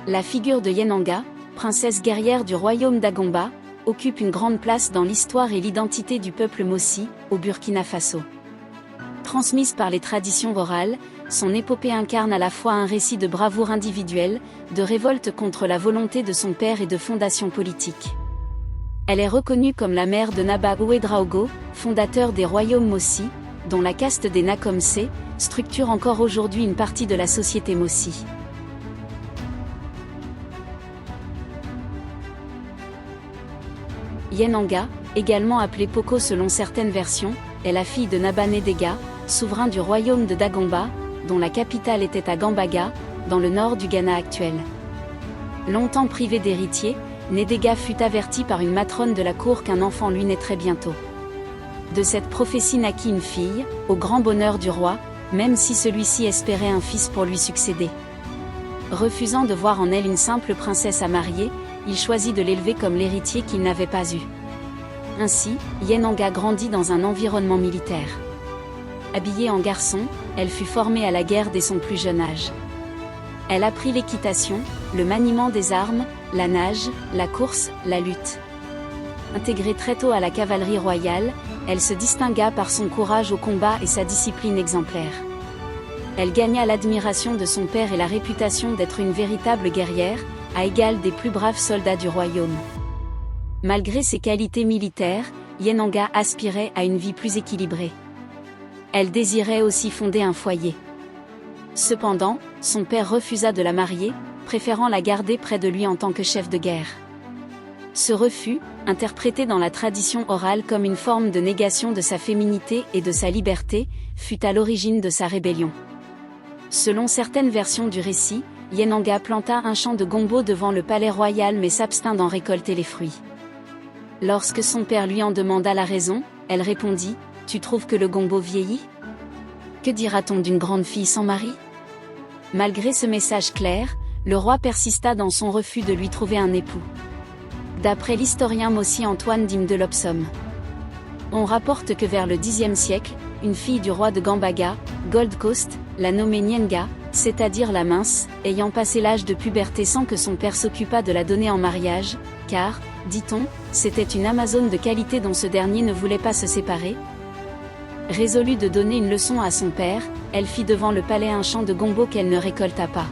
La figure de Yenanga, princesse guerrière du royaume d'Agomba, occupe une grande place dans l'histoire et l'identité du peuple Mossi, au Burkina Faso. Transmise par les traditions orales, son épopée incarne à la fois un récit de bravoure individuelle, de révolte contre la volonté de son père et de fondation politique. Elle est reconnue comme la mère de Naba Ouédraogo, fondateur des royaumes Mossi, dont la caste des Nakomsé structure encore aujourd'hui une partie de la société Mossi. Yenanga, également appelée Poko selon certaines versions, est la fille de Naba Ndega, souverain du royaume de Dagomba, dont la capitale était à Gambaga, dans le nord du Ghana actuel. Longtemps privé d'héritier, Ndega fut averti par une matrone de la cour qu'un enfant lui naîtrait bientôt. De cette prophétie naquit une fille, au grand bonheur du roi, même si celui-ci espérait un fils pour lui succéder. Refusant de voir en elle une simple princesse à marier, il choisit de l'élever comme l'héritier qu'il n'avait pas eu. Ainsi, Yenanga grandit dans un environnement militaire. Habillée en garçon, elle fut formée à la guerre dès son plus jeune âge. Elle apprit l'équitation, le maniement des armes, la nage, la course, la lutte. Intégrée très tôt à la cavalerie royale, elle se distingua par son courage au combat et sa discipline exemplaire. Elle gagna l'admiration de son père et la réputation d'être une véritable guerrière, à égal des plus braves soldats du royaume. Malgré ses qualités militaires, Yenanga aspirait à une vie plus équilibrée. Elle désirait aussi fonder un foyer. Cependant, son père refusa de la marier, préférant la garder près de lui en tant que chef de guerre. Ce refus, interprété dans la tradition orale comme une forme de négation de sa féminité et de sa liberté, fut à l'origine de sa rébellion. Selon certaines versions du récit, Yenanga planta un champ de gombo devant le palais royal mais s'abstint d'en récolter les fruits. Lorsque son père lui en demanda la raison, elle répondit : « Tu trouves que le gombo vieillit ? Que dira-t-on d'une grande fille sans mari ?» Malgré ce message clair, le roi persista dans son refus de lui trouver un époux. D'après l'historien Mossi Antoine Dim de Lopsom, on rapporte que vers le Xe siècle, une fille du roi de Gambaga, Gold Coast, la nommée Nyenga, c'est-à-dire la mince, ayant passé l'âge de puberté sans que son père s'occupât de la donner en mariage, car, dit-on, c'était une amazone de qualité dont ce dernier ne voulait pas se séparer. Résolue de donner une leçon à son père, elle fit devant le palais un champ de gombo qu'elle ne récolta pas.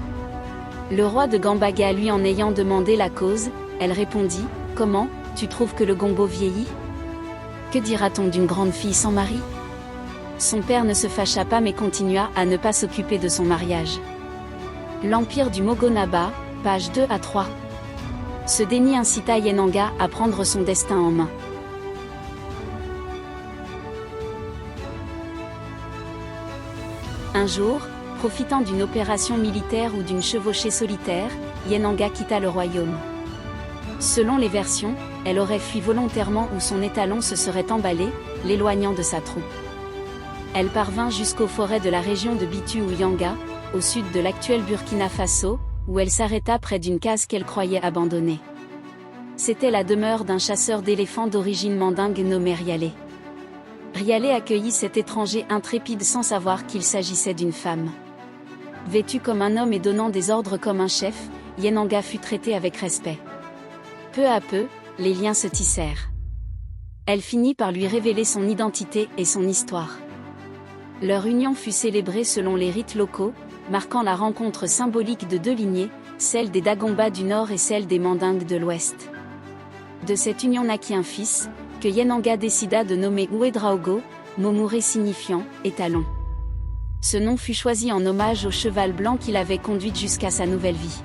Le roi de Gambaga lui en ayant demandé la cause, elle répondit : « Comment, tu trouves que le gombo vieillit ? Que dira-t-on d'une grande fille sans mari ?» Son père ne se fâcha pas mais continua à ne pas s'occuper de son mariage. L'empire du Mogonaba, pages 2 à 3. Ce déni incita Yenanga à prendre son destin en main. Un jour, profitant d'une opération militaire ou d'une chevauchée solitaire, Yenanga quitta le royaume. Selon les versions, elle aurait fui volontairement ou son étalon se serait emballé, l'éloignant de sa troupe. Elle parvint jusqu'aux forêts de la région de Bitu ou Yanga, au sud de l'actuel Burkina Faso, où elle s'arrêta près d'une case qu'elle croyait abandonnée. C'était la demeure d'un chasseur d'éléphants d'origine mandingue nommé Rialé. Rialé accueillit cet étranger intrépide sans savoir qu'il s'agissait d'une femme. Vêtue comme un homme et donnant des ordres comme un chef, Yenanga fut traitée avec respect. Peu à peu, les liens se tissèrent. Elle finit par lui révéler son identité et son histoire. Leur union fut célébrée selon les rites locaux, marquant la rencontre symbolique de deux lignées, celle des Dagomba du Nord et celle des Mandingues de l'Ouest. De cette union naquit un fils, que Yenanga décida de nommer Ouédraogo, mot mouré signifiant « étalon ». Ce nom fut choisi en hommage au cheval blanc qui l'avait conduite jusqu'à sa nouvelle vie.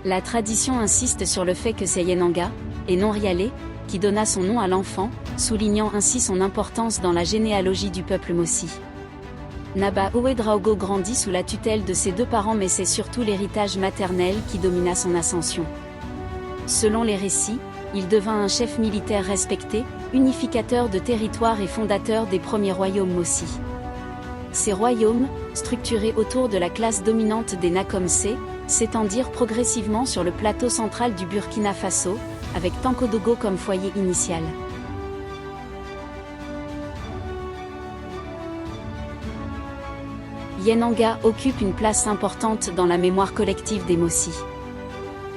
La tradition insiste sur le fait que c'est Yenanga, et non Rialé, qui donna son nom à l'enfant, soulignant ainsi son importance dans la généalogie du peuple Mossi. Naba Ouédraogo grandit sous la tutelle de ses deux parents mais c'est surtout l'héritage maternel qui domina son ascension. Selon les récits, il devint un chef militaire respecté, unificateur de territoire et fondateur des premiers royaumes Mossi. Ces royaumes, structurés autour de la classe dominante des Nakomsé, s'étendirent progressivement sur le plateau central du Burkina Faso, avec Tankodogo comme foyer initial. Yenanga occupe une place importante dans la mémoire collective des Mossi.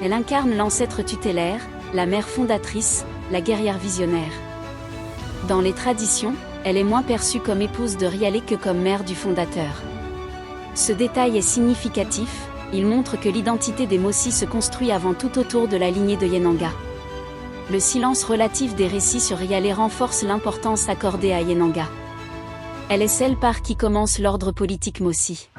Elle incarne l'ancêtre tutélaire, la mère fondatrice, la guerrière visionnaire. Dans les traditions, elle est moins perçue comme épouse de Rialé que comme mère du fondateur. Ce détail est significatif, il montre que l'identité des Mossi se construit avant tout autour de la lignée de Yenanga. Le silence relatif des récits sur Rialé renforce l'importance accordée à Yenanga. Elle est celle par qui commence l'ordre politique Mossi.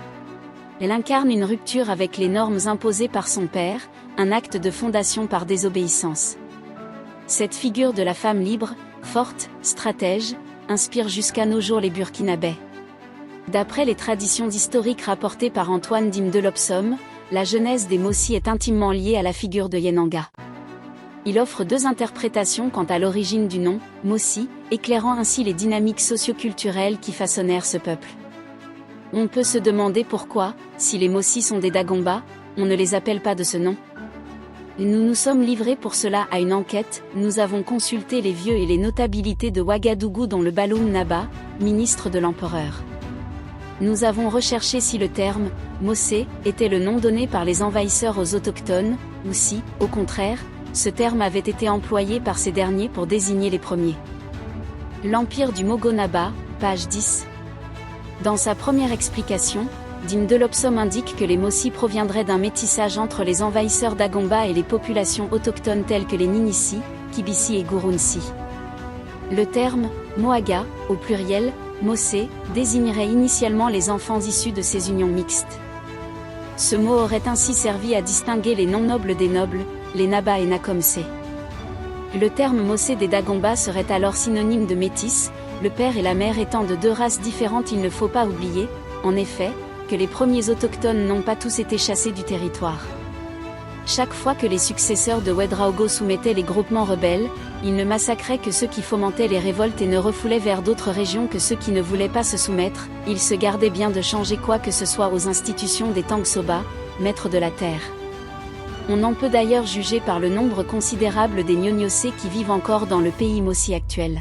Elle incarne une rupture avec les normes imposées par son père, un acte de fondation par désobéissance. Cette figure de la femme libre, forte, stratège, inspire jusqu'à nos jours les Burkinabés. D'après les traditions historiques rapportées par Antoine Dime de Lopsom, la genèse des Mossi est intimement liée à la figure de Yenanga. Il offre deux interprétations quant à l'origine du nom, Mossi, éclairant ainsi les dynamiques socio-culturelles qui façonnèrent ce peuple. On peut se demander pourquoi, si les Mossi sont des Dagomba, on ne les appelle pas de ce nom. Nous nous sommes livrés pour cela à une enquête, nous avons consulté les vieux et les notabilités de Ouagadougou dont le Baloum Naba, ministre de l'empereur. Nous avons recherché si le terme « Mossé » était le nom donné par les envahisseurs aux autochtones, ou si, au contraire, ce terme avait été employé par ces derniers pour désigner les premiers. L'Empire du Mogonaba, page 10. Dans sa première explication, Dime de Lopsom indique que les Mossi proviendraient d'un métissage entre les envahisseurs d'Agomba et les populations autochtones telles que les Ninissi, Kibisi et Gurunsi. Le terme « Moaga », au pluriel, Mossé, désignerait initialement les enfants issus de ces unions mixtes. Ce mot aurait ainsi servi à distinguer les non-nobles des nobles, les Naba et Nakomse. Le terme Mossé des Dagomba serait alors synonyme de métis, le père et la mère étant de deux races différentes. Il ne faut pas oublier, en effet, que les premiers autochtones n'ont pas tous été chassés du territoire. Chaque fois que les successeurs de Ouedraogo soumettaient les groupements rebelles, ils ne massacraient que ceux qui fomentaient les révoltes et ne refoulaient vers d'autres régions que ceux qui ne voulaient pas se soumettre. Ils se gardaient bien de changer quoi que ce soit aux institutions des Tangsoba, maîtres de la terre. On en peut d'ailleurs juger par le nombre considérable des Nyonyosé qui vivent encore dans le pays Mossi actuel.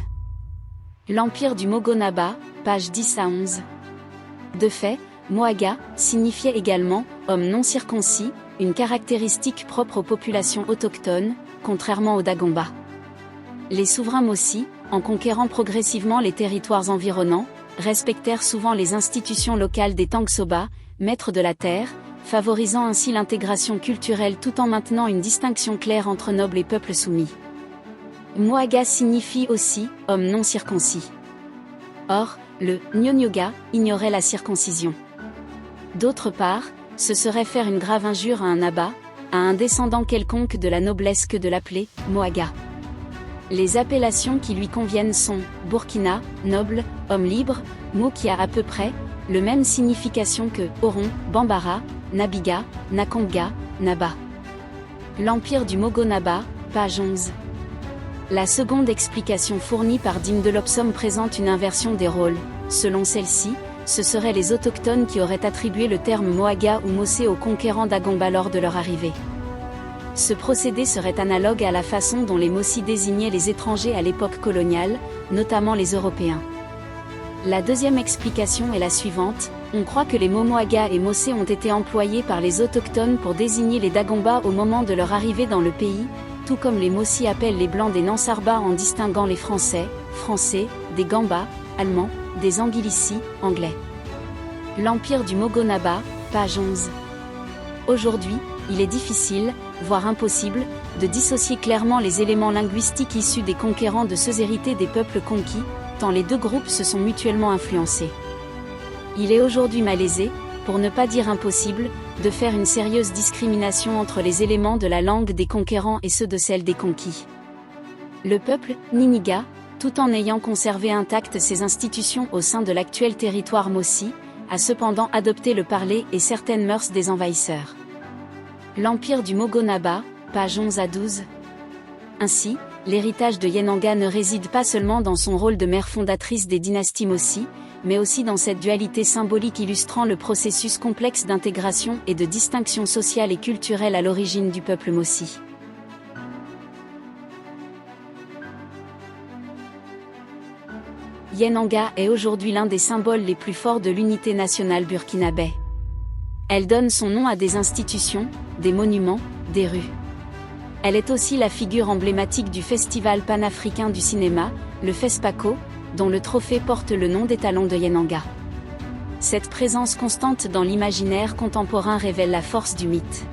L'Empire du Mogonaba, page 10 à 11. De fait, Moaga signifiait également « homme non circoncis », une caractéristique propre aux populations autochtones, contrairement aux Dagomba. Les souverains Mossi, en conquérant progressivement les territoires environnants, respectèrent souvent les institutions locales des Tangsoba, maîtres de la terre, favorisant ainsi l'intégration culturelle tout en maintenant une distinction claire entre nobles et peuples soumis. Moaga signifie aussi « homme non circoncis ». Or, le Nyonyoga ignorait la circoncision. D'autre part, ce serait faire une grave injure à un Naba, à un descendant quelconque de la noblesse que de l'appeler Moaga. Les appellations qui lui conviennent sont Burkina, noble, homme libre, mot qui a à peu près le même signification que Oron, Bambara, Nabiga, Nakonga, Naba. L'Empire du Mogonaba, page 11. La seconde explication fournie par Dime de Lopsom présente une inversion des rôles. Selon celle-ci, ce seraient les autochtones qui auraient attribué le terme Moaga ou Mossé aux conquérants d'Agomba lors de leur arrivée. Ce procédé serait analogue à la façon dont les Mossi désignaient les étrangers à l'époque coloniale, notamment les Européens. La deuxième explication est la suivante, on croit que les mots Moaga et Mossé ont été employés par les autochtones pour désigner les Dagomba au moment de leur arrivée dans le pays, tout comme les Mossi appellent les Blancs des Nansarba en distinguant les Français, des Gamba, Allemands, des Anguillissi, Anglais. L'Empire du Mogonaba, page 11. Aujourd'hui, il est difficile, voire impossible, de dissocier clairement les éléments linguistiques issus des conquérants de ceux hérités des peuples conquis, tant les deux groupes se sont mutuellement influencés. Il est aujourd'hui malaisé, pour ne pas dire impossible, de faire une sérieuse discrimination entre les éléments de la langue des conquérants et ceux de celle des conquis. Le peuple, Niniga, tout en ayant conservé intactes ses institutions au sein de l'actuel territoire Mossi, a cependant adopté le parler et certaines mœurs des envahisseurs. L'Empire du Mogonaba, page 11 à 12. Ainsi, l'héritage de Yenanga ne réside pas seulement dans son rôle de mère fondatrice des dynasties Mossi, mais aussi dans cette dualité symbolique illustrant le processus complexe d'intégration et de distinction sociale et culturelle à l'origine du peuple Mossi. Yenanga est aujourd'hui l'un des symboles les plus forts de l'unité nationale burkinabé. Elle donne son nom à des institutions, des monuments, des rues. Elle est aussi la figure emblématique du Festival panafricain du cinéma, le FESPACO, dont le trophée porte le nom d'étalon de Yenanga. Cette présence constante dans l'imaginaire contemporain révèle la force du mythe.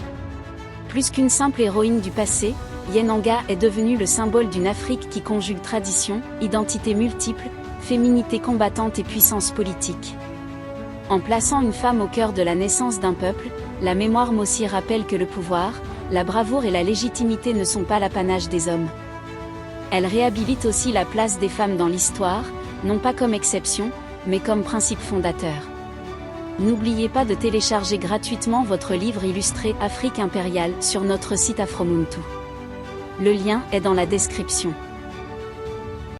Plus qu'une simple héroïne du passé, Yenanga est devenue le symbole d'une Afrique qui conjugue tradition, identité multiple, féminité combattante et puissance politique. En plaçant une femme au cœur de la naissance d'un peuple, la mémoire Mossi rappelle que le pouvoir, la bravoure et la légitimité ne sont pas l'apanage des hommes. Elle réhabilite aussi la place des femmes dans l'histoire, non pas comme exception, mais comme principe fondateur. N'oubliez pas de télécharger gratuitement votre livre illustré Afrique impériale sur notre site Afromuntu. Le lien est dans la description.